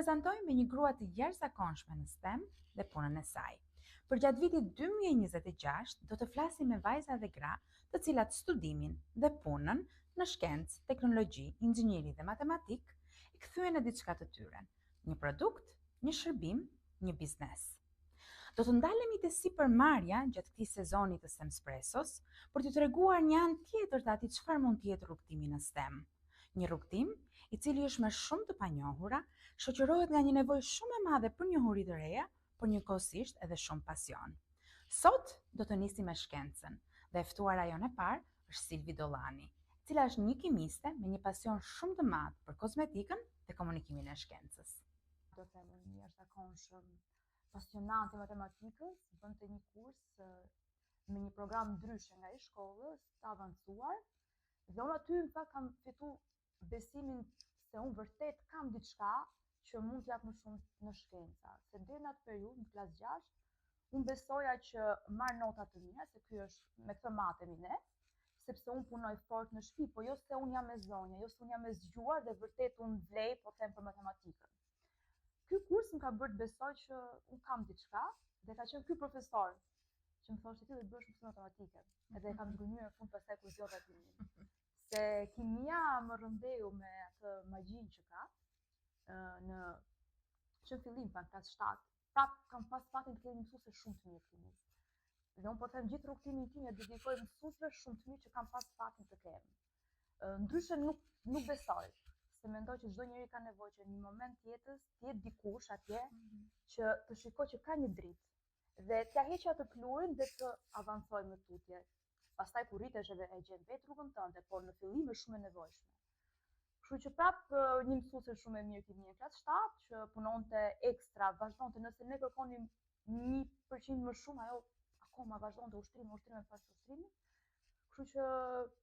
prezantoj me një grua të jashtëzakonshme në STEM dhe punën e saj. Për gjatë vitit 2026 do të flasim me vajza dhe gra të cilat studimin dhe punën në shkencë, teknologji, inxhinieri dhe matematik e kthyen në diçka të tyre, një produkt, një shërbim, një biznes. Do të ndalemi te sipërmarrja gjatë këtij sezoni të STEMspresos për t'ju treguar një anë tjetër të atij çfarë mund të jetë rrugtimi në STEM. Një rrugtim i cili është me shumë të panjohura, shoqërohet nga një nevojë shumë e madhe për njohuri të reja, por njëkohësisht edhe shumë pasion. Sot do të nisim me shkencën dhe e ftuara jon e parë është Silvi Dollani, e cila është një kimiste me një pasion shumë të madh për kozmetikën dhe komunikimin e shkencës. Do të them një jashtëzakonshëm pasionant i matematikës, bënte një kurs me një program ndryshe nga i shkollës, të avancuar, dhe unë aty në fakt kam fitu besimin se unë vërtet kam diçka që mund t'jap më shumë në shkenca. Se deri në atë periudhë, në klasë 6, unë besoja që marr nota të mira, se ky është me këtë matemi ne, sepse unë punoj fort në shtëpi, po jo se unë jam me zonja, jo se unë jam me zgjuar dhe vërtet unë vlej, po them për matematikën. Ky kurs më ka bërë të besoj që unë kam diçka dhe ka qenë ky profesor që më thoshte ti do të bësh mësim matematike. Edhe e kam zgjënjur në fund pastaj kur zgjodha timin. Se kimia më rëndeu me atë magjin që ka që në fillim në klasë 7. Prap kam pas fatin të kemi mësuese shumë të mirë kimis. Dhe unë po them gjithë rrugtimin tim e dedikoj mësuesve shumë të mirë që kam pas fatin të kem. Ndryshe nuk besoj, se mendoj që çdo njeri ka nevojë që në një moment të jetës të jetë dikush atje që të shikoj që ka një dritë dhe t'ja heqë atë plurin dhe të avancoj më tutje. Pastaj kur rritesh edhe e gjen vetë rrugën tënde, por në fillim është shumë e nevojshme. Kështu që prap një mësuese shumë e mirë kimi në klasë 7 që punonte ekstra, vazhdonte nëse ne kërkonim 1% më shumë, ajo akoma vazhdonte ushtrime pas ushtrimi. Kështu që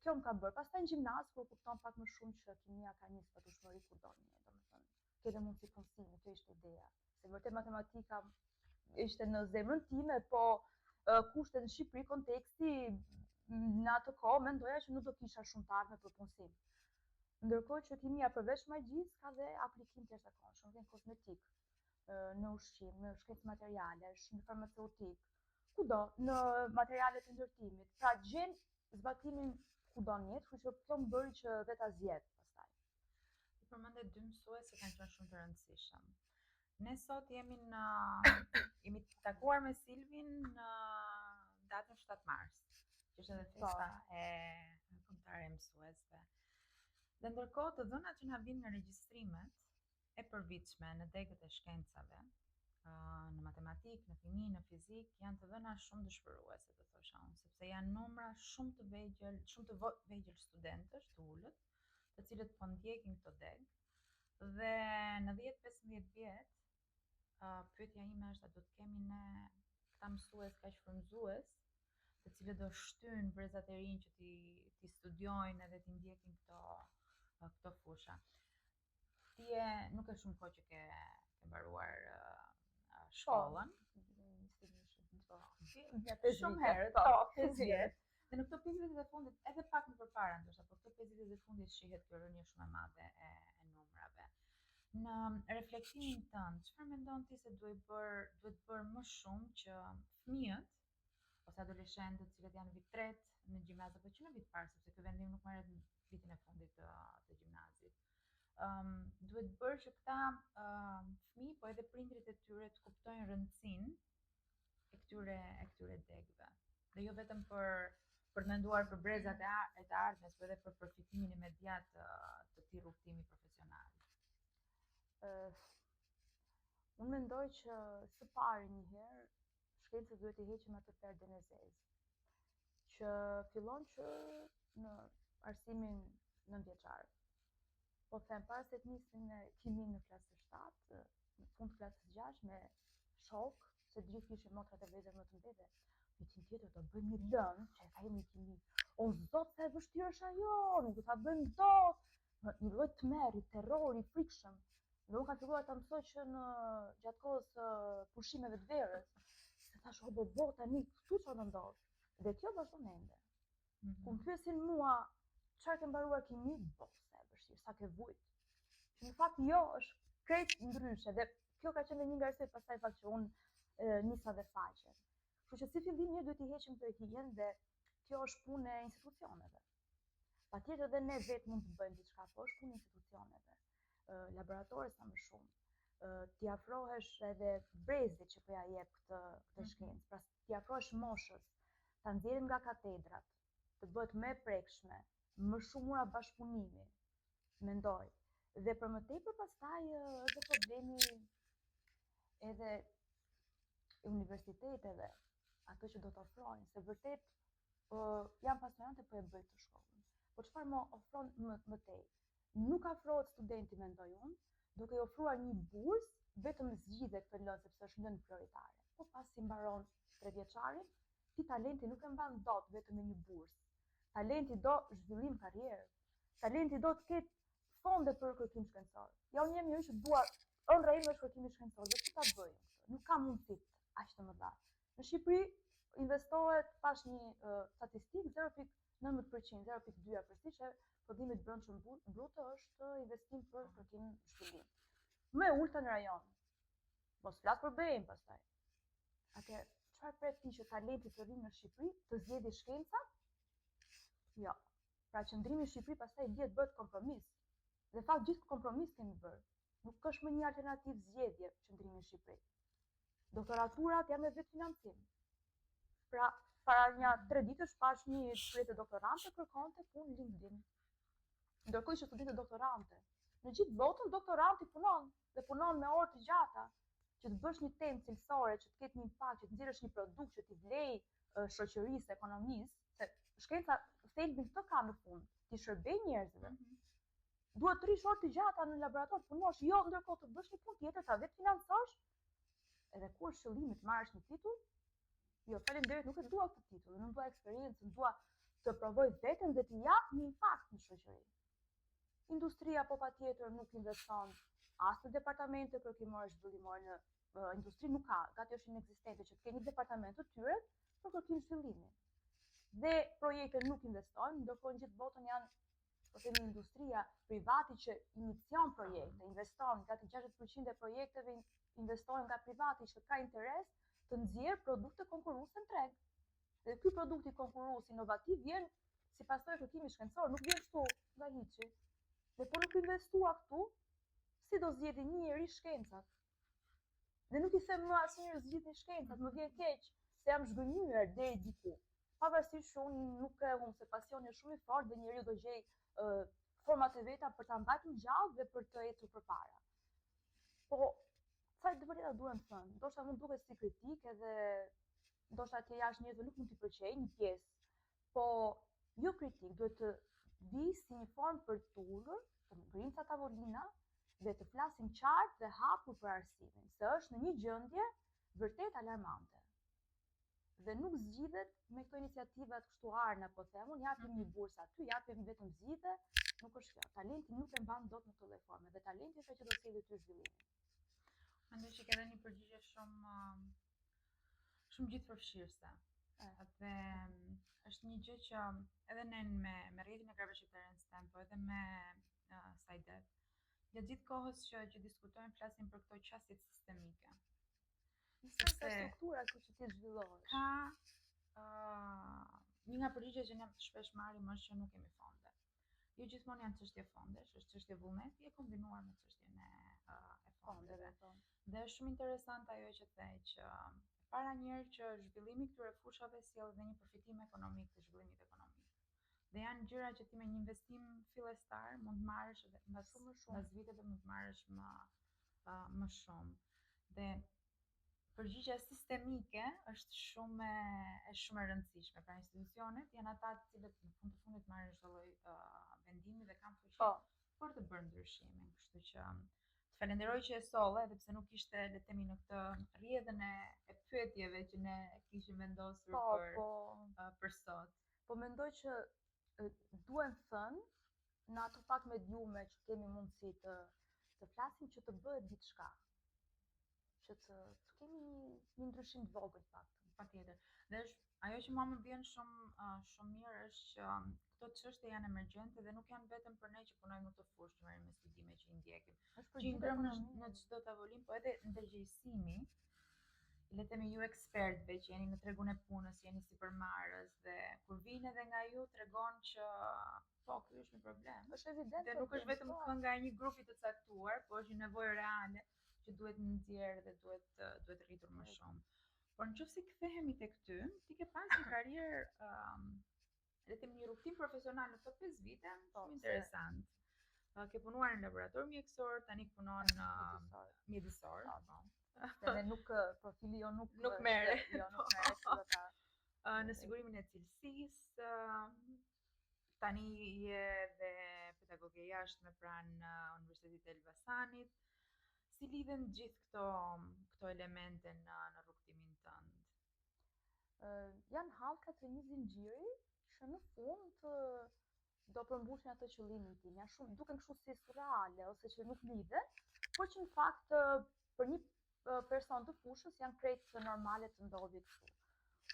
kjo më ka bërë. Pastaj në gjimnaz kur kupton pak më shumë që kimia ka një patueshmëri kur do një, domethënë, ke dhe mundësi punësimi, kjo ishte ideja. Se vërtet matematika ishte në zemrën time, po kushtet në Shqipëri, konteksti në atë kohë mendoja që nuk do kisha shumë të ardhme për punësim. Ndërkohë që kimia përveç magjisë ka dhe aplikim të jashtëzakonshëm, në kozmetik, në ushqim, në shkencë materialesh, në farmaceutik, kudo, në materialet e ndërtimit. Pra gjen zbatimin kudo në jetë, kështu që kjo më bëri që vetë ta zgjedh pastaj. Ti përmende dy mësues që kanë qenë shumë të rëndësishëm. Ne sot jemi takuar me Silvin në datën 7 mars, që është edhe festa e kombëtare e mësuesve. Dhe ndërkohë të dhënat që na vinë nga regjistrimet e përvitshme në degët e shkencave, në matematikë, në kimi, në fizik, janë të dhëna shumë dëshpëruese, të thosha unë, sepse janë numra shumë të vegjël studentësh të ulët, të cilët po ndjekin këto degë, dhe në 10-15 vjet, pyetja ime është a do të kemi ne këta mësues kaq frymëzues, të cilët do shtyjnë brezat e rinj që ti studiojnë edhe ti ndjekin këto fusha. Ti nuk e shumë kohë që ke mbaruar shkollën. Shumë herët, 5 vjet. Dhe në këto 5 vjet e fundit, edhe pak më përpara ndoshta, por këto 5 vjet e fundit shihet kjo rënje shumë e madhe e numrave. Në reflektimin tënd, çfarë mendon ti se duhet bërë më shumë që fëmijët ose adoleshentët të cilët janë vit 3 në gjimnaz apo që në vit parë, sepse ky vendim nuk merret në vitin e fundit të gjimnazit. Duhet bërë që këta fëmijë, po edhe prindrit e tyre të kuptojnë rëndësinë e këtyre degëve. Dhe jo vetëm për të menduar për brezat e të ardhmes, por edhe për përfitimin imediat të këtij rrugtimi profesional. Unë mendoj që së pari një herë shkencës duhet i heqim atë perden e zezë, që fillon që në arsimin 9 vjeçar. Po them para se të nisim në kimin në klasë 7, në fund klasës 6 me shok, se të gjithë kishin motrat e vëllezër më të mëdhtë. Vitin tjetër do bëjmë një lënë që e ka jemi kimi. O zot, sa e vështirë është ajo, nuk do ta bëjmë dot. Një lloj tmerri, terrori, frikshëm. Dhe unë kam filluar ta mësoj që gjatë kohës pushimeve të verës. Se thash, o bo, tani këtu çfarë ndodh? Dhe kjo vazhdon ende. Kur më pyesin mua çfarë ke mbaruar kimi, sa e vështirë, sa ke vujt. Që në fakt jo, është krejt ndryshe dhe kjo ka qenë një nga arsyet pastaj fakt që unë nisa dhe faqen. Kështu që si fillim një duhet i heqim këtë hijen dhe kjo është punë e institucioneve. Patjetër edhe ne vetë mund të bëjmë diçka, po është punë e institucioneve. Laboratore sa më shumë. T'i afrohesh edhe brezit që po ja jep këtë shkencë, pra t'i afrohesh moshës, ta nxjerrim nga katedrat, të bëhet më e prekshme, më shumë ura bashkëpunimi, mendoj. Dhe për më tepër pastaj është problemi edhe universiteteve, ato që do të ofrojnë, se vërtet jam pasionante po e bëj të shkollën. Po çfarë më ofron më tej? Nuk afrohet studenti, mendoj unë, duke i ofruar një bursë vetëm zgjidhe këtë lëndë sepse është lëndë prioritare. Po pasi mbaron 3 vjeçarin, ti talenti nuk e mban dot vetëm me një bursë. Talenti do zhvillim karrierë. Talenti do të ketë fonde për kërkim shkencor. Ja unë jam njëri që dua ëndra ime është kërkimi shkencor, dhe që ta bëjmë këtë? Nuk ka mundësi aq të mëdha. Në Shqipëri investohet pash një statistikë 0.19%, 0.2% që prodhimi i brendshëm bruto është investim për kërkim zhvillim. Më e ulta në rajon. Mos flas për BE-n pastaj. Atëherë, çfarë pret ti që talenti të rrinë në Shqipëri të zgjedhë shkenca? Jo. Pra qëndrimi në Shqipëri pastaj dihet bëhet kompromis. Dhe fakt gjithë kompromis kemi bërë. Nuk është më një alternativë zgjedhje qëndrimi në Shqipëri. Doktoraturat janë me vetë financim. Pra, para një 3 ditësh pash një shkretë doktorante kërkonte punë LinkedIn. Ndërkohë që studente doktorante. Në gjithë botën doktoranti punon dhe punon me orë të gjata që të bësh një temë cilësore, që të ketë një impakt, që të nxjerrësh një produkt që t'i vlej shoqërisë, ekonomisë, se shkenca thelbin këtë ka në fund, ti shërbej njerëzve. Duhet të rish orë të gjata në laborator, punosh, jo ndërkohë të bësh një punë tjetër, ta vetë financosh, edhe kur shëllimi të marrësh një titull, jo, faleminderit, nuk e dua këtë titull, nuk dua eksperiencë, dua të provoj veten dhe të jap një impakt në shoqëri. Industria po patjetër nuk investon as në departamente kërkimore zhvillimore, në industri nuk ka, gati është inekzistente që të kenë një departament të tyre për kërkim zhvillimi. Dhe projekte nuk investojnë, ndërkohë në gjithë botën janë, po themi, industria privati që inicion projekte, investon, gati 60% e projekteve investojnë nga privati që ka interes të nxjerrë produkte konkurruese në treg. Dhe ky produkt i konkurrues inovativ vjen si pasojë kërkimi shkencor, nuk vjen kështu nga hiçi. Dhe po nuk investua këtu, si do zgjidhni një njeri shkencat? Dhe nuk i them më asnjëherë zgjidhni shkencat, më vjen keq se jam zhgënjur deri diku. Pavarësisht që unë nuk e humb se pasioni është shumë i fortë dhe njeriu do gjej format e veta për ta mbajtur gjallë dhe për të ecur përpara. Po sa të vërteta duhem thënë, ndoshta mund duket si kritik edhe ndoshta atje jashtë njerëzve nuk mund t'i pëlqejë një pjesë, po jo kritik, duhet të vi si një formë për të ulur, të ngrimë ca tavolina dhe të flasim qartë dhe hapur për arsimin, se është në një gjendje vërtet alarmante. Dhe nuk zgjidhet me këto iniciativat kështu arna, po them, unë japim një bursë aty, japim vetëm zgjidhje, nuk është kjo. Talenti nuk e mban dot në këtë lloj forme dhe talenti është që do të sjellë ty zhvillimin. Mendoj që ke dhënë një përgjigje shumë gjithëpërfshirëse. Dhe është një gjë që edhe ne me rrjetin e grave shqiptare në STEM, po edhe me SAIDEP, gjatë gjithë kohës që diskutojmë flasim për këto qasjet sistemike. Sepse struktura ku që ti zhvillohesh. Ka një nga përgjigjet që ne shpesh marrim është që nuk kemi fonde. Jo gjithmonë janë çështje fondesh, është çështje vullneti e kombinuar me çështjen e fondeve. Dhe është shumë interesante ajo që the që para njëherë që zhvillimi këtyre fushave sjell dhe një përfitim ekonomik të zhvillimit ekonomik. Dhe janë gjëra që ti me një investim fillestar mund të marrësh edhe mbas viteve mund të marrësh më shumë. Dhe përgjigjja sistemike është shumë e rëndësishme. Pra institucionet janë ata të cilët në fund të fundit marrin çdo lloj vendimi dhe kanë fuqi për të bërë ndryshimin. Kështu që të falenderoj që e solle, edhe pse nuk ishte le të themi në këtë rrjedhën e pyetjeve që ne kishim vendosur për sot. Po mendoj që duhen thënë në ato pak mediume që kemi mundësi të flasim që të bëhet diçka. që të kemi një ndryshim të vogël paktën. Patjetër. Dhe ajo që mua më vjen shumë mirë është që këto çështje janë emergjente dhe nuk janë vetëm për ne që punojmë në këtë fushë, që merrem me studime që i ndjekim. Është për Që i gjithë ndrojmë ekonominë. në çdo tavolinë, po edhe ndërgjegjësimi, le të themi ju ekspertëve që jeni në tregun e punës, jeni sipërmarrës dhe kur vijnë edhe nga ju tregon që po ky është një problem. Është evident Dhe nuk është vetëm kënga e një grupi të caktuar, por është një nevojë reale që duhet nxjerrë dhe duhet rritur më shumë. Por nëse kthehemi tek ty, ti ke pas një karrierë, le të themi një rrugtim profesional në këto 5 vite, shumë interesant. Ke punuar në laborator mjekësor, tani punon mjedisor. Dhe nuk profili jo nuk merre. Jo nuk merre në sigurimin e cilësisë, tani je dhe pedagoge jashtme pranë Universitetit të Elbasanit. Si lidhen gjithë këto elemente në rrugtimin tënd? Janë hallkat e një zinxhiri që në fund do përmbushin atë qëllimin tim. Janë shumë duken kështu si surreale ose që nuk lidhen, por që në fakt për një person të fushës janë krejt normale të ndodhi kështu.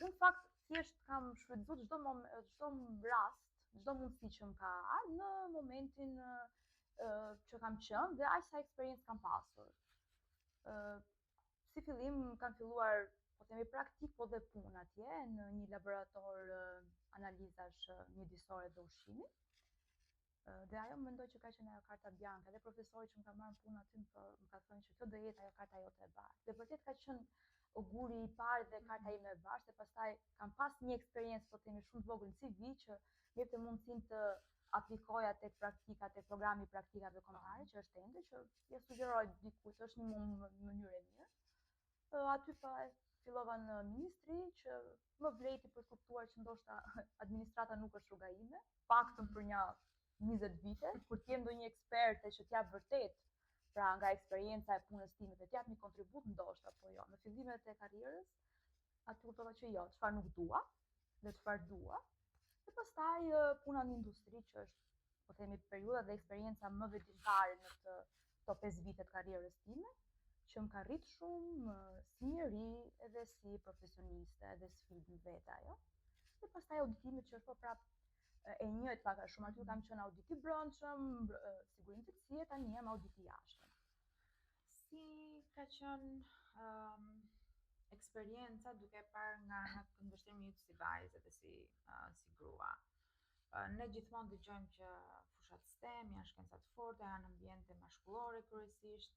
Unë në fakt thjesht kam shfrytzuar çdo rast, çdo mundësi që më ka ardhur në momentin që kam qenë dhe aq sa eksperiencë kam pasur. Si fillim kam filluar, po themi praktik, po dhe punë atje në një laborator analizash mjedisore dhe ushqimi. Dhe ajo mendoj që ka qenë ajo karta bianca, dhe profesori që më ka marrë punë aty më ka thënë që kjo do jetë ajo karta jote e bardhë. Dhe vërtet ka qenë auguri i parë dhe karta ime e bardhë, se pastaj kam pas një eksperiencë, po themi, shumë të vogël në CV që më jepte mundësinë të aplikoja tek praktika, tek programi praktikave kombëtare që është ende, që ja sugjeroj dikujt, është një mënyrë e mirë. Aty fillova në ministri që më vleti për të kuptuar që ndoshta administrata nuk është rruga ime, paktën për një 20 vite, kur t'jem ndonjë eksperte që t'jap vërtet, pra nga eksperienca e punës time dhe t'jap një kontribut ndoshta, po jo. Në fillimet e karrierës, aty kuptova që jo, çfarë nuk dua dhe çfarë dua. Dhe pastaj puna në industri, që është, po themi, periudha dhe eksperienca më vetëdijtare në këto 5 vite të karrierës time, që më ka rrit shumë si njeri edhe si profesioniste edhe sfidë vetë ajo. Dhe pastaj auditimit që është po prap e njëjtë pak a shumë, aty kam qenë audit i brendshëm, sigurim të cilësie, tani jam audit i jashtëm. Si ka qenë eksperienca duke parë nga këndvështrimi yt si vajzë dhe si grua? Ne gjithmonë dëgjojmë që fushat STEM janë shkenca të forta, janë ambiente mashkullore kryesisht.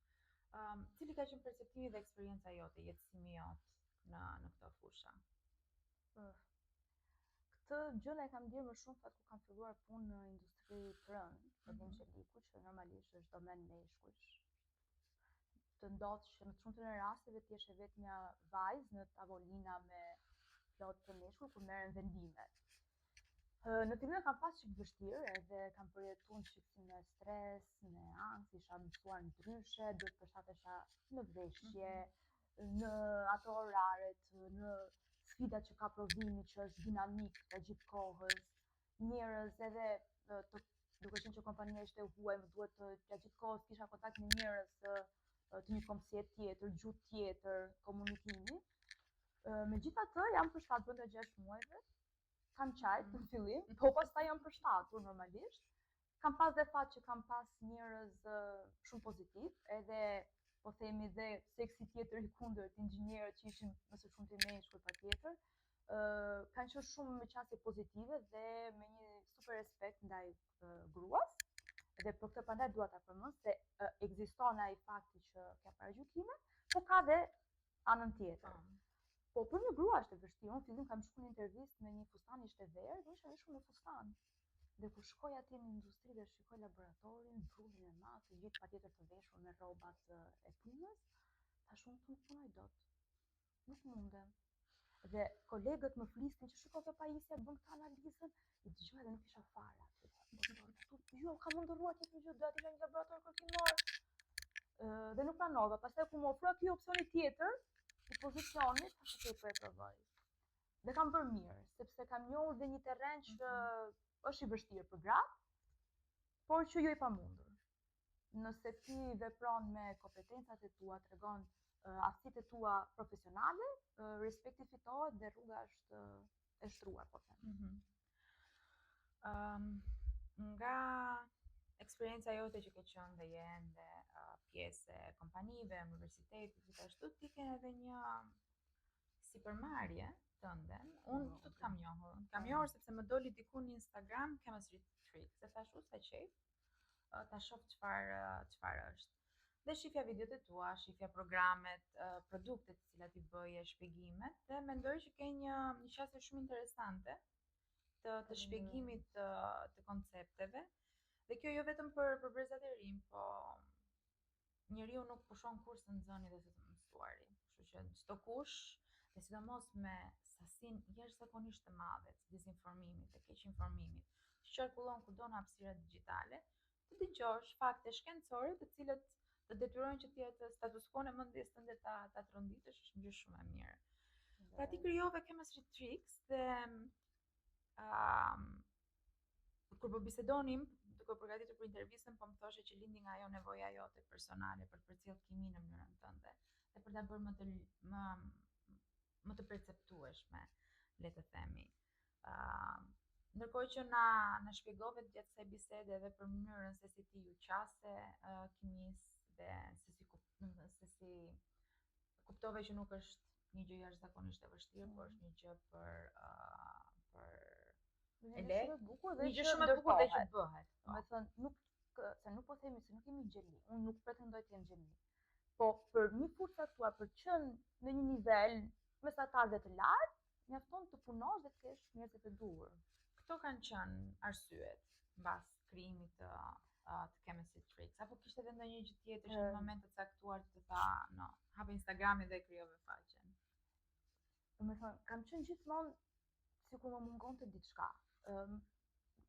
Cili ka qenë perceptimi dhe eksperienca jote, jetësimi jot në këto fusha? Këtë gjën e kam ndier më shumë fat kur kam filluar punë në industri të rënd, prodhim qeliku, që normalisht është domen meshkush. Të ndodh që në të shumtën e rasteve ti je vetëm një vajzë në tavolina me plot të meshkuj kur merren vendimet. Në fillim kam pas çik vështirë, edhe kam përjetuar çik me stres, me ankth, isha mësuar ndryshe, duhet përshtatesha në veshje, në ato oraret, në sfidat që ka prodhimi, që është dinamik të gjithë kohës, njerëz edhe duke qenë që kompania ishte e huaj, më duhet të gjithë kohës kisha kontakt me njerëz të një komsie tjetër, gjuhë tjetër, komunikimi. Megjithatë, jam përshtatur brenda 6 muajve. Kam qajt në fillim, po pastaj jam përshtatur normalisht. Kam pas dhe fat që kam pas njerëz shumë pozitiv, edhe po themi dhe seksi tjetër i kundërt, inxhinierët që ishin nëse shumë të meshkuj patjetër, kanë qenë shumë me qasje pozitive dhe me një super respekt ndaj gruas. Dhe për këtë prandaj dua ta përmend se ekziston ai fakti që ka paragjykime, po ka dhe anën tjetër. Po për një grua është e vështirë. Unë fillim kam shkuar në intervistë me një fustan ishte verë, dhe isha veshur me fustan. Dhe kur shkoj atje në industri dhe shikoj laboratorin, brullin e madh, të gjithë patjetër të veshur me rrobat e punës, thash unë nuk punoj dot. Nuk mundem. Dhe kolegët më flisnin që shikoj të pajisja bën këtë analizën, i dëgjoj dhe nuk isha fare aty. Jo, ka munduar të gjë, do të isha në laborator kërkimor. Dhe nuk pranova. Pastaj kur më ofroi ky opsioni tjetër, i pozicionit, ashtu që e provoj. Dhe kam bërë mirë, sepse kam njohur dhe një terren që është i vështirë për gratë, por që jo i pamundur. Nëse ti vepron me kompetencat e tua, tregon aftësitë tua profesionale, respekti fitohet dhe rruga është e shtruar, po them. Nga eksperienca jote që ke qenë dhe je ende pjesë e kompanive, universitetit, gjithashtu ti ke edhe një sipërmarrje tënde. Unë këtu të kam njohur sepse më doli diku në Instagram Chemistry Tricks, dhe thash sa qejf, ta shoh çfarë është. Dhe shifja videot e tua, shifja programet, produktet të cilat i bëje, shpjegimet, dhe mendoj që ke një qasje shumë interesante të shpjegimit të koncepteve. Dhe kjo jo vetëm për brezat e rinj, po njeriu nuk pushon kurrë të nxëni dhe të mësuari. Kështu që çdo kush, dhe sidomos me sasinë jashtëzakonisht të madhe të dezinformimit, të keqinformimit, që qarkullon kudo në hapësirat digjitale, të dëgjosh fakte shkencore të cilët të detyrojnë që ti atë status quo-n e mendjes tënde ta tronditësh, është një gjë shumë e mirë. Pra ti krijove Chemistry Tricks dhe kur po bisedonim, duke përgatitur për intervistën, po më thoshe që lindi nga ajo nevoja jote personale për të përcjellë kimin në mënyrën tënde dhe për ta bërë më të perceptueshme, le të themi. Ndërkohë që na shpjegove gjatë kësaj bisede edhe për mënyrën se si ti ju qase kimisë dhe se si kuptove që nuk është një gjë jashtëzakonisht e vështirë, por është një gjë një gjë shumë e bukur dhe që bëhet. Me thënë, nuk po themi se nuk jemi gjeni, unë nuk pretendoj të jem gjeni, po për një fushë caktuar, për të qenë në një nivel mesatar dhe të lartë, mjafton të punosh dhe të kesh njerëzit e duhur. Këto kanë qenë arsyet mbas krijimit të Chemistry Tricks, apo kishte edhe ndonjë gjë tjetër që në moment të caktuar të tha, no, hape Instagramin dhe krijove faqen? Me thënë, kam qenë gjithmonë sikur më mungonte diçka.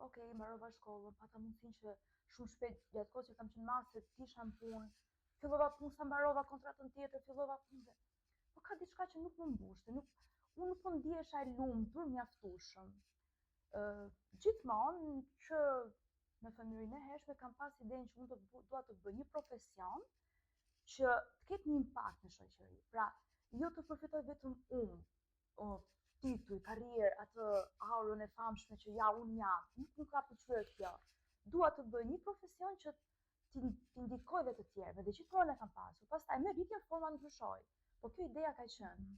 Okej, mbarova shkollën, pata mundësinë që shumë shpejt gjatë kohës që kam qenë master të kisha në punë, fillova punë sa mbarova kontratën tjetër, fillova punë. Po ka diçka që nuk më mbushte, unë nuk po ndihesha e lumtur mjaftueshëm. Gjithmonë që në fëmijërinë e hershme kam pas idenë që unë dua të bëj një profesion që të ketë një impakt në shoqëri. Pra, jo të përfitoj vetëm unë, titull, karrierë, atë aurën e famshme që ja unë jam, nuk ka pëlqyer kjo. Dua të bëj një profesion që t'i ndikoj dhe të tjerëve, dhe gjithmonë e kam pasur. Pastaj me rritje forma ndryshoi, po kjo ideja ka qenë.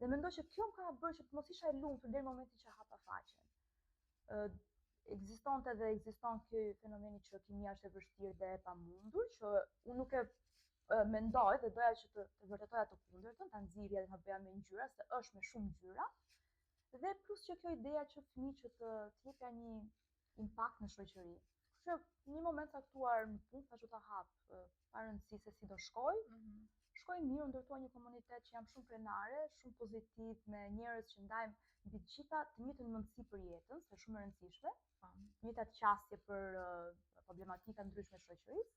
Dhe mendoj që kjo më ka bërë që të mos isha e lumtur deri në momentin që hapa faqen. Ekzistonte dhe ekziston ky fenomeni që kimia është e vështirë dhe e pamundur, që unë nuk e mendoj dhe doja që të vërtetoja të kundërtën, ta nxirrja dhe ta bëja me ngjyra, se është me shumë ngjyra. Dhe plus që kjo ideja që fëmijë që të jepja një impakt në shoqëri. Kështu që një moment caktuar në punë thashë ta hap, pa rëndësi se si do shkoj. Shkoj mirë, ndërtoj një komunitet që jam shumë prenare, shumë pozitiv, me njerëz që ndajmë mbi të gjitha të njëjtën mendësi për jetën, se është shumë e rëndësishme, të njëjtat qasje për problematika ndryshme shoqërisë.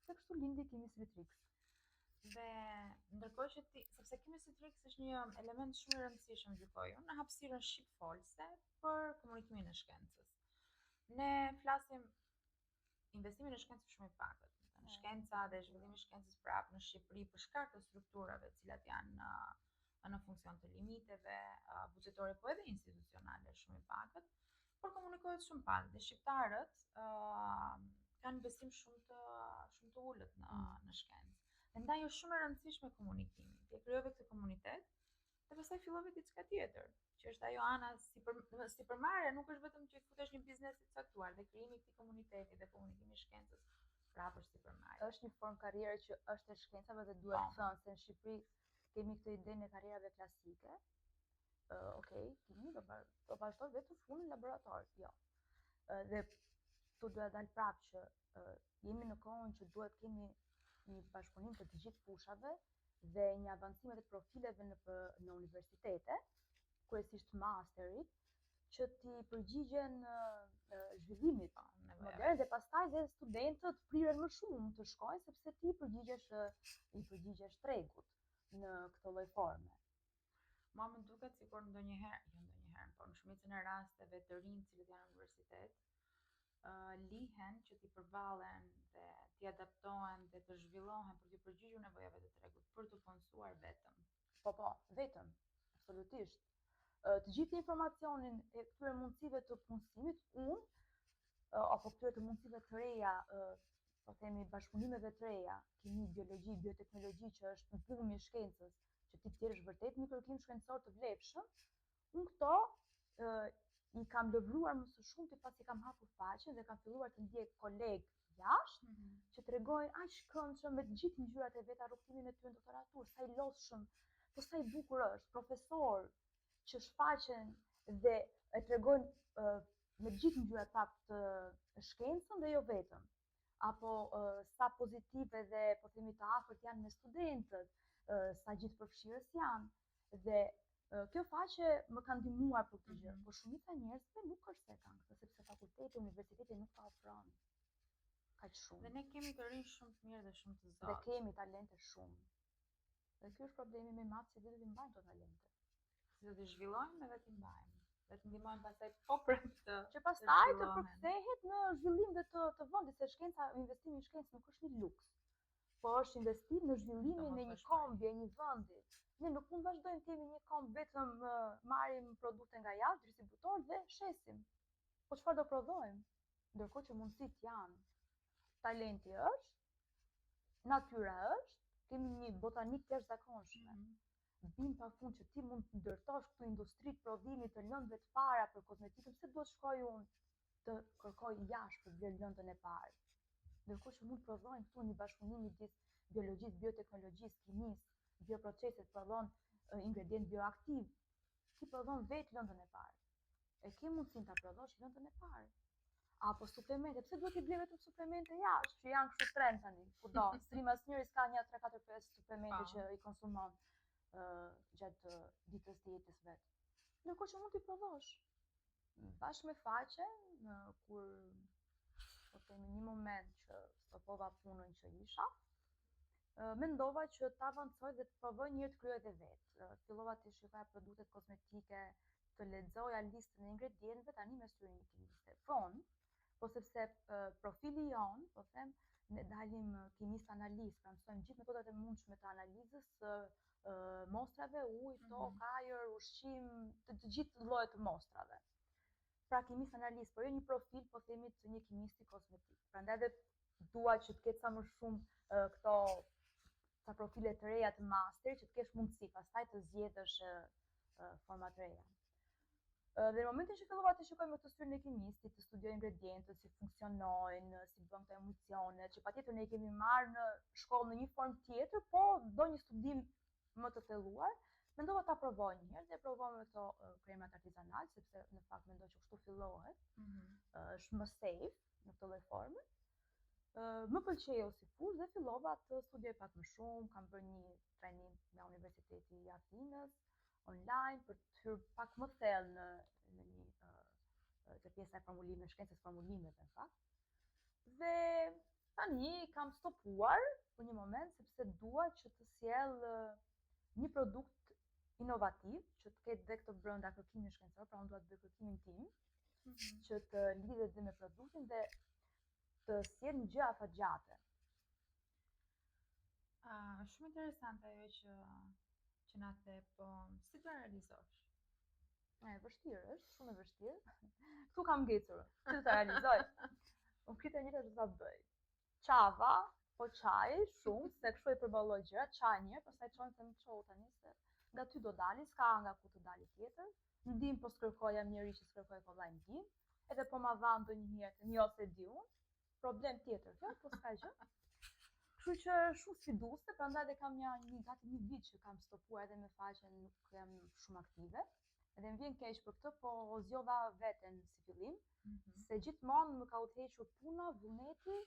Dhe kështu lindi Chemistry Tricks. Dhe ndërkohë që sepse Chemistry Tricks është një element shumë i rëndësishëm, gjykoj unë, në hapësirën shqipfolse për komunikimin e shkencës. Ne flasim investimin e shkencës shumë i pakët. Shkenca dhe zhvillimi i shkencës prapë në Shqipëri për shkak të strukturave të cilat janë në funksion të limiteve buxhetore, po edhe institucionale shumë i pakët, por komunikohet shumë pak. Dhe shqiptarët kanë besim shumë të ulët në shkencë. Dhe ndaj është shumë e rëndësishme komunikimi. Ti krijove këtë komunitet dhe pastaj fillove diçka tjetër, që është ajo ana sipërmarrje, nuk është vetëm që futesh një biznes i caktuar, dhe krijimi i këtij komuniteti dhe komunikimi i shkencës prapë është sipërmarrje. Është një formë karriere që është e shkencave dhe duhet thënë se në Shqipëri kemi këtë idenë e karrierave klasike. Okej, kimi do vazhdoj vetëm punë në laborator, jo. Dhe tu duhet dalë prapë që jemi në kohën që duhet kemi një bashkëpunim të gjithë fushave dhe një avancime të profileve në universitete, kryesisht masterit, që ti përgjigjen zhvillimit modern dhe pastaj dhe studentët priren më shumë të shkojnë sepse ti i përgjigjesh tregut në këtë lloj forme. Mua më duket sikur ndonjëherë, po në shumicën e rasteve të rinj që janë në universitet, lihen që t'i përballen dhe t'i adaptohen dhe të zhvillohen për t'i përgjigjur nevojave të tregut, për të punësuar vetëm. Po, vetëm, absolutisht. Të gjithë informacionin e këtyre mundësive të punësimit, apo këtyre të mundësive të reja, po themi bashkëpunimeve të reja, kimi, biologji, bioteknologji, që është në pumimi i shkencës, që ti thjesht vërtet një kërkim shkencor të vlefshëm, unë këto i kam lëvruar më së shumti pasi kam hapur faqen dhe kam filluar të ndjek kolegë jashtë që tregojnë aq këndshëm me të gjithë ngjyrat e veta rrugtimin e tyre në doktoraturë, sa i lodhshëm, po sa i bukur është, profesor që shfaqen dhe e tregojnë me të gjithë ngjyrat të shkencën dhe jo vetëm. Apo sa pozitive dhe po themi të afërt janë me studentët, sa gjithëpërfshirës janë dhe kjo faqe më ka ndihmuar për këtë gjë, por shumica e njerëzve nuk është se kanë këtë, sepse fakulteti, universiteti nuk ta ofron kaq shumë. Dhe ne kemi të rinj shumë të mirë dhe shumë të zotë. Dhe kemi talente shumë. Dhe ky është problemi më i madh, se do t'i mbajmë këto talente. Si do t'i zhvillojmë dhe t'i mbajmë. Dhe të ndihmojmë pastaj poprat që pastaj të përkthehet në zhvillim dhe të vendit, se shkenca, investimi në shkencë nuk është një luks, po është investim në zhvillimin e një kombje, një vendi. Ne nuk mund vazhdojmë të jemi një komb vetëm marrim produkte nga jashtë, distributor dhe shesim. Po çfarë do prodhojmë? Ndërkohë që mundësit janë. Talenti është, natyra është, kemi një botanik të jashtëzakonshme. Bim pafund që ti mund të ndërtosh këtu industri të prodhimit të lëndëve të para për kozmetikën, pse duhet shkoj unë të kërkoj jashtë për të blerë lëndën e parë. Ndërkohë që mund të prodhojmë këtu një bashkëpunim midis biologjisë, bioteknologjisë, kimisë, bioproceset, prodhon ingredient bioaktiv, ti prodhon vetë lëndën e parë. E ke mundësinë ta prodhosh lëndën e parë. Apo suplemente, pse duhet i blej vetëm suplemente jashtë, që janë kështu trend tani, kudo. Srim asnjëri s'ka 1, 3, 4, 5 suplemente që i konsumon gjatë ditës të jetës vet. Ndërkohë që mund t'i prodhosh. Bashkë me faqen, kur po themi një moment që stopova punën që isha, mendova që ta avancoj dhe të provoj një herë të kryoj dhe vetë. Fillova të shikoja produktet kozmetike, të lexoja listën e ingredientëve, tani me syrin e kimiste. Vonë, po sepse profili jon, po them, ne dalim kimistë analizë, pra mësojmë gjithë metodat e mundshme të analizës mostrave, ujë, tokë, ajër, ushqim, të gjithë llojet të mostrave. Pra kimistë analizë, por jo një profil, po themi, të një kimisti kozmetik. Prandaj edhe dua që të ketë sa më shumë këto sa profile të reja të master, që të kesh mundësi pastaj të zgjedhësh forma të reja. Dhe në momentin që fillova të shikoj me të syrin e kimistit, të studioj ingredientët, si funksionojnë, si bën këto emulsionet, që patjetër ne i kemi marrë në shkollë në një formë tjetër, po do një studim më të thelluar, mendova ta provoj një herë dhe provova me këto kremat artizanal, sepse në fakt mendoj që kështu fillohet. Është më safe në këtë lloj forme. Më pëlqeu si fushë dhe fillova të studioj pak më shumë, kam bërë një trajnim nga Universiteti i Atinës, online, për të hyrë pak më thellë në një të pjesa e formulimeve, shkencës formulimeve në fakt. Dhe tani kam stopuar për një moment, sepse dua që të sjell një produkt inovativ, që të ketë dhe këtë brenda kërkimin shkencor, pra unë dua të bëj kërkimin tim, që të lidhet dhe me produktin dhe të sjell një gjë afatgjate. Shumë interesante ajo që na the, po si do realizosh? Vështirë është, shumë e vështirë. Ktu kam ngecur. Si do ta realizoj? Unë këtë një të ta bëj. Çava, po çaj, shumë, se kështu e përballoj gjërat, çaj një, pastaj çojmë të më çohu tani se nga ty do dalin, s'ka nga ku të dalë tjetër. Ndim po s'kërkoj, jam njëri që s'kërkoj kollaj ndim, edhe po ma dha ndonjëherë të një ose di unë, problem tjetër kjo, po s'ka gjë. Kështu që shumë sfiduese, prandaj dhe kam gati një vit që kam stopuar edhe me faqen, nuk jam shumë aktive. Edhe më vjen keq për këtë, po zgjodha veten si fillim, se gjithmonë më ka udhëhequr puna, vullneti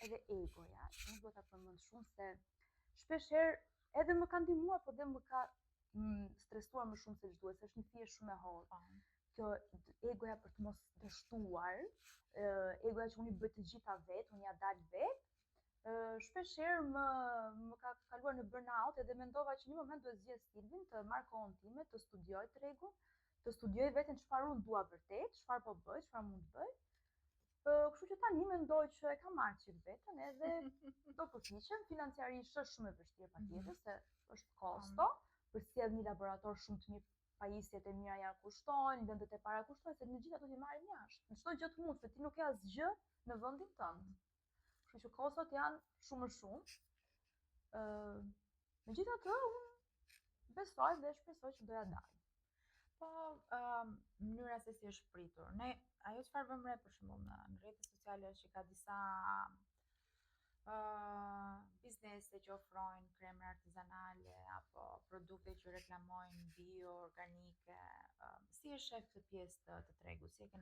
edhe egoja. Nuk do ta përmend shumë se shpesh herë edhe më ka ndihmuar, por dhe më ka stresuar më shumë se ç'duhet, se është një fije shumë e hollë. Kjo egoja për të mos dështuar, egoja që unë i bëj të gjitha vetë, unë ja dal vetë, shpesh herë më ka kaluar në burnout, edhe mendova që një moment duhet zgjedh Silvin, të marr kohën time, të studioj tregun, të studioj veten çfarë unë dua vërtet, çfarë po bëj, çfarë mund të bëj. Kështu që tani mendoj që e kam marrë çik veten edhe do përpiqem, financiarisht është shumë e vështirë patjetër se është kosto, përcjell një laborator shumë të mirë, pajisjet e mira ja kushtojnë, vendet e para kushtojnë, se në gjitha do t'i marrim jashtë. Në çdo gjë të mundshme, ti nuk ke asgjë në vendin tënd. Kështu që kostot janë shumë shumë. Megjithatë, unë besoj dhe shpresoj që do ja dal. Po, mënyra se si është pritur. Ne, ajo çfarë vëmë re për shembull në rrjetet sociale është që ka disa biznese që ofrojnë kremra artizanale apo produkte që reklamojnë bio, organike. Si e shef këtë pjesë të tregut? Si e ke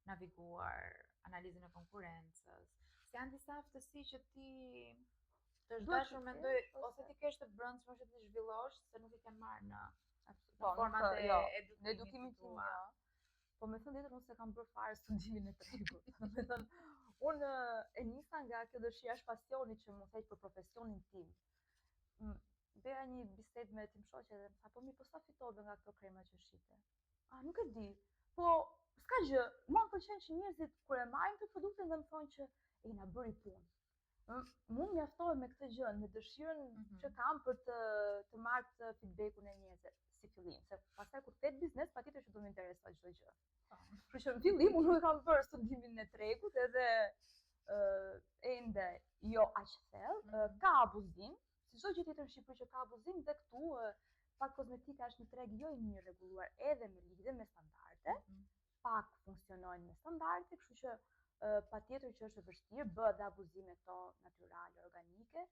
naviguar analizën e konkurrencës? Se janë disa aftësi që ti të është dashur mendoj ose ti kesh të brendshme që ti zhvillosh se nuk i ke marrë në format e edukimin tim, jo. Po me thënë drejtën unë se kam bërë fare studimin e tregut. Me thënë, unë e nisa nga kjo dëshira është pasioni që më thej për profesionin tim. Bëja një bisedë me tim shoqe dhe më tha, po mi, po sa fitove nga këto krema që shite? Nuk e di. Po, s'ka gjë, mua më pëlqen që njerëzit kur e marrin këtë produkte dhe më thonë që e na bëri punë. Mund mjaftohet me këtë gjë, me dëshirën që kam për të marrë feedbackun e njerëzve si fillim, se pastaj kur ket biznes patjetër që do më interesoj çdo gjë. Kështu që në fillim unë nuk kam bërë studimin e tregut edhe ende jo aq thellë, ka abuzim, si çdo gjë tjetër në Shqipëri që ka abuzim dhe këtu pak kozmetika është një treg jo i mirë rregulluar edhe me ligje me standarde, pak funksionojnë me standarde, kështu që patjetër që është e vështirë, bëhet dhe abuzime këto natyrale, organike.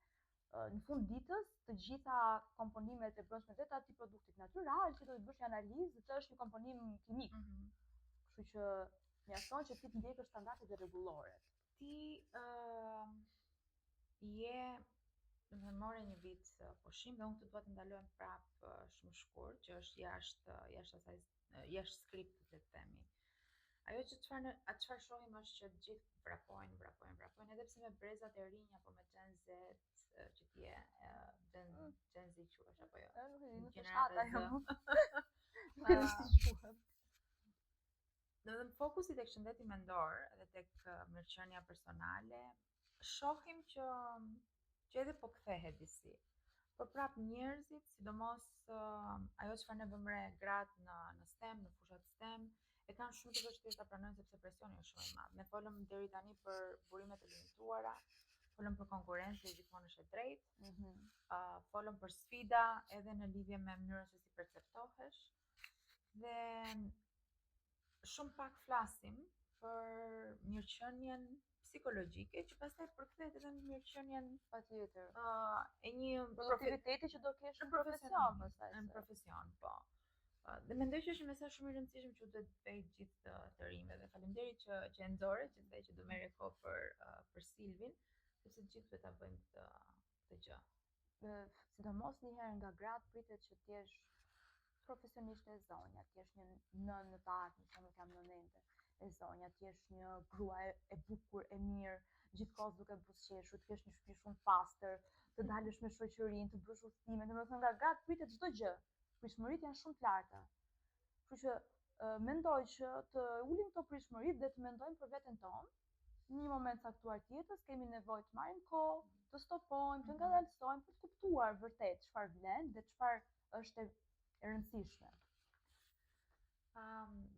Në fund ditës, të gjitha komponimet e brendshme të atij produktit natyral, që do të bësh një analizë, të është një komponim kimik. Kështu që mjafton që ti të ndjekësh standardet e rregullore. Ti më more një vit pushim dhe unë këtë dua të ndalojmë prapë shumë shkurt, që është jashtë skriptit, le të themi. Ajo që çfarë shohim është që të gjithë vrapojnë, edhe pse me brezat e rinj apo me Gen Z që ti je Gen Z quhesh apo jo? Nuk e shata jo. Nuk e di si quhem. Në fokusi tek shëndeti mendor edhe tek mirëqenia personale, shohim që edhe po kthehet disi. Por prap njerëzit, sidomos ajo çfarë ne vëmë re gratë në STEM, në fushat STEM, e kanë shumë të vështirë ta pranojnë sepse presioni është shumë i madh. Ne folëm deri tani për burimet e limituara, folëm për konkurrencë që gjithmonë është e drejtë, folëm për sfida edhe në lidhje me mënyrën se si perceptohesh. Dhe shumë pak flasim për mirëqenien psikologjike që pastaj përkthehet edhe në mirëqenien patjetër. E një produktiviteti që do kesh në profesion pastaj. Në profesion, po. Dhe mendoj që është një mesazh shumë i rëndësishëm që duhet të bëj gjithë të rinjve dhe faleminderit që e nxore, që thej që do merre kohë për Silvin, sepse të gjithë duhet ta bëjmë këtë gjë. Sidomos një herë nga gratë pritet që të jesh profesionisht e zonja, të jesh një nën në të ardhmen, që nuk jam nënente e zonja, të jesh një grua e bukur, e mirë, gjithkohës duke buzëqeshur, të kesh një shtëpi shumë pastër, të dalësh me shoqërinë, të bësh udhëtime, domethënë nga gratë pritet çdo gjë. Prishmëritë janë shumë të larta. Kështu që mendoj që të ulim këto prishmëritë dhe të mendojmë për veten tonë. Në një moment caktuar të jetës kemi nevojë të marrim kohë, të stopojmë, të ngadalsojmë për të kuptuar vërtet çfarë vlen dhe çfarë është e rëndësishme.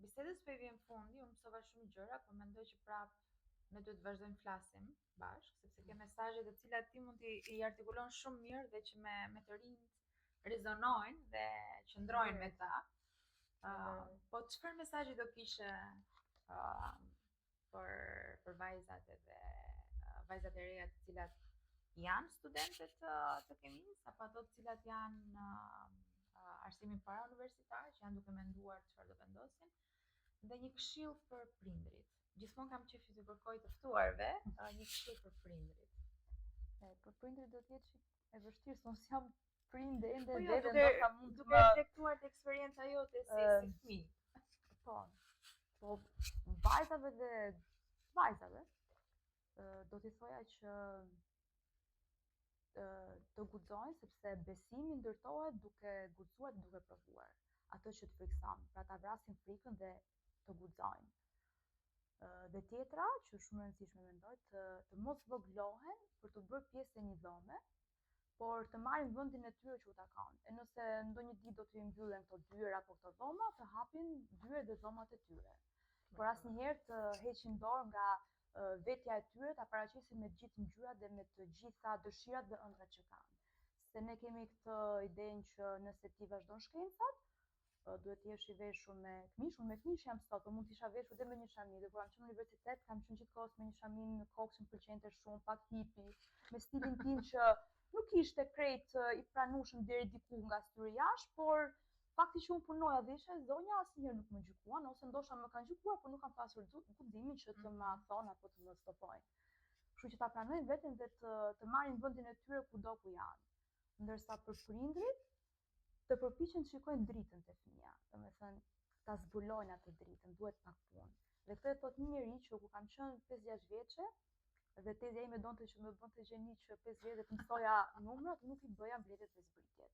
Bisedës po i vjen fundi, unë mësova shumë gjëra, por mendoj që prapë ne duhet të vazhdojmë flasim bashkë, sepse ke mesazhe të cilat ti mund t'i artikulon shumë mirë dhe që me të rinjt rezonojnë dhe qëndrojnë me ta. Po çfarë mesazhi do kishe për vajzat edhe vajzat e reja të cilat janë studente të kemisë apo ato të cilat janë arsimin para universitar, që janë duke menduar çfarë do vendosin, dhe një këshill për prindrit. Gjithmonë kam qejf të kërkoj të ftuarve një këshill për prindrit. Për prindrit do të jetë e vështirë, se unë jam prinde ende Po dhe ndoshta mund të duke reflektuar te eksperjenca jote si fëmijë. Po vajzave do t'i thoja që të guxojnë, sepse besimi ndërtohet duke guxuar dhe duke provuar ato që të frikson, pra ta vrasin frikën dhe të guxojnë. Dhe tjetra, që shumë e rëndësishme mendoj, të mos voglohen për të bërë pjesë e një dhome, por të marrin vendin e tyre që u takon. E nëse ndonjë ditë do të mbyllen këto dyert apo këto dhoma, të hapin dyert dhe dhomat e tyre. Por asnjëherë të heqin dorë nga vetja e tyre, ta paraqisin me të gjithë ngjyrat dhe me të gjitha dëshirat dhe ëndrat që kanë. Se ne kemi këtë idenë që nëse ti vazhdon shkencat, duhet të jesh i veshur me këmishë. Unë me këmishë jam sot, po mund të isha veshur dhe me një shamin. Dhe kur kam qenë në universitet, kam qenë gjithkohës me një shamin në kokë që më pëlqente shumë, pak hipi, me stilin tim që nuk ishte krejt i pranueshëm deri diku nga syri jashtë, por fakti që unë punoja dhe isha zonja asnjëherë nuk më gjykuan, ose ndoshta më kanë gjykuar, por nuk kam pasur guximin që të më thonë apo të më stopojnë. Kështu që ta pranojnë veten dhe të marrin vendin e tyre kudo ku janë. Ndërsa për prindrit të përpiqen të shikojnë dritën te fëmia, domethënë ta zbulojnë atë dritën, duhet pak punë. Dhe këtë e thot një njerëz që kur kam qenë 5-6 vjeçe, dhe tezja ime donte që më bënte gjeni që 5 vjeçë të mësoja numrat, nuk i bëja mbledhjet dhe zbritjet.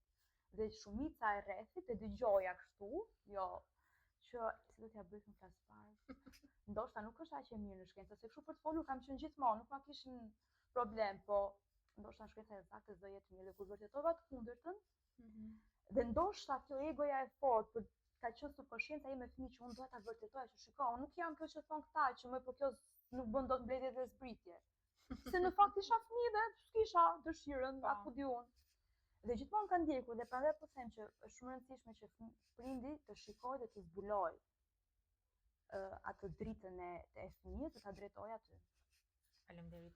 Dhe shumica e rrethit e dëgjoja kështu, jo që si do t'ja bëj në klasë parë. Ndoshta nuk është aq e mirë në shkencë, se kështu për të folur kam qenë gjithmonë, nuk ma kishin problem, po ndoshta në shkenca e saktë do jetë mirë. Dhe kur vërtetova të kundërtën, dhe ndoshta kjo egoja e fortë për ka qenë subkonscienca ime fëmijë që unë doja ta vërtetoja që shiko, unë nuk jam kjo që thon këta që më po kjo nuk bën dot mbledhje dhe zbritje. Se në fakt isha fëmijë dhe s'kisha dëshirën, apo di unë. Dhe gjithmonë ka ndjekur dhe prandaj po them që është shumë e rëndësishme që prindi të shikojë dhe të zbulojë atë dritën e fëmijës dhe ta drejtojë aty. Faleminderit.